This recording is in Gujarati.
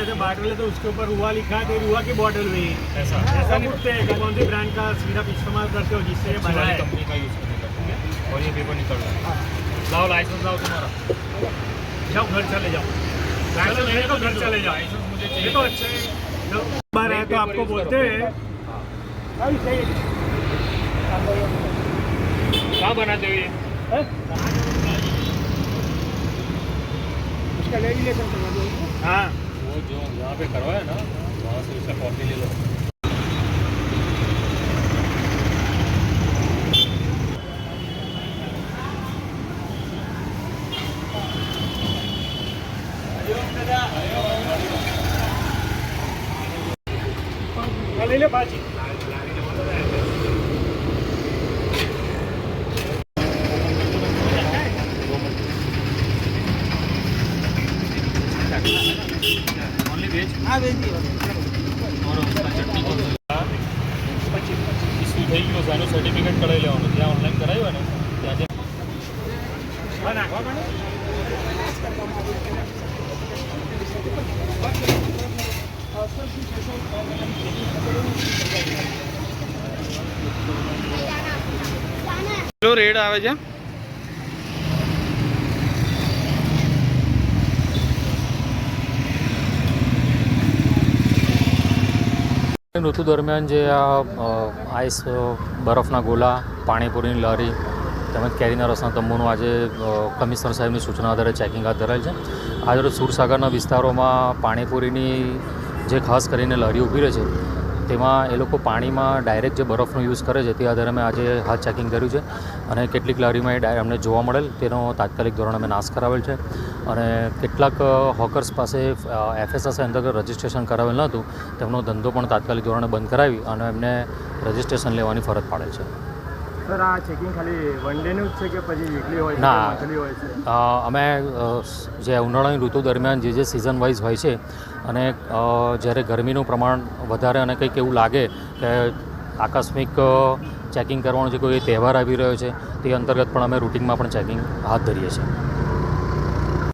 जैसे बॉटल है तो उसके ऊपर रुआ लिखा है तो रुआ की बॉटल में ऐसा ऐसा पूछते हैं कि कौन सी ब्रांड का सिरप इस्तेमाल करते हो जिससे ये बना है। कंपनी का यूज़ करने का, ठीक है। और ये पेपर निकल रहा है। लाओ लाइसेंस लाओ तुम्हारा। जाओ घर चले जाओ, लाइसेंस लेने को घर चले जाओ। लाइसेंस मुझे ये चाहिए। तो अच्छे बार है तो आपको बोलते हैं कहाँ बनाते हो ये? उसका लेगिलेशन करवा दो। हाँ वो जो यहाँ पे करवाया ना, वहाँ से उसका कॉपी ले लो। ले ले बाजी। ઓનલી વેજ हाँ भेज दिए और उसका ચટણી को ઇસ્યુ થઈ ગયો છે, આનું સર્ટિફિકેટ કઢાવી લેવાનું. જ્યાં ઓનલાઈન કરાવ્યું હોય ને ત્યાં જે हाँ नाखवा मैडम। કેટલો રેટ આવે છે? ઋતુ દરમિયાન જે આ આઈસ બરફના ગોલા, પાણીપુરીની લારી તેમજ કેરીના રસના તંબુનું આજે કમિશનર સાહેબની સૂચના આધારે ચેકિંગ હાથ ધરાયેલ છે. આજરોજ સુરસાગરના વિસ્તારોમાં પાણીપુરીની જે ખાસ કરીને લારીઓ ઊભી રહે છે તેમાં એ લોકો પાણીમાં ડાયરેક્ટ જે બરફનો યુઝ કરે છે તે આધારે અમે આજે હાથ ચેકિંગ કર્યું છે અને કેટલીક લારીમાં એ અમને જોવા મળેલ તેનો તાત્કાલિક ધોરણે અમે નાશ કરાવેલ છે અને કેટલાક હોકર્સ પાસે FSSAI અંતર્ગત રજિસ્ટ્રેશન કરાવેલ ન હતું તેમનો ધંધો પણ તાત્કાલિક ધોરણે બંધ કરાવી અને એમને રજિસ્ટ્રેશન લેવાની ફરજ પાડેલ છે. સર આ ચેકિંગ ખાલી વન ડેનું જ છે કે પછી વીકલી હોય છે, ના. મંથલી હોય છે? અમે જે ઉનાળાની ઋતુ દરમિયાન જે સિઝન વાઇઝ હોય છે અને જ્યારે ગરમીનું પ્રમાણ વધારે અને કંઈક એવું લાગે કે આકસ્મિક ચેકિંગ કરવાનું છે, કોઈ તહેવાર આવી રહ્યો છે તે અંતર્ગત પણ અમે રૂટિનમાં પણ ચેકિંગ હાથ ધરીએ છીએ.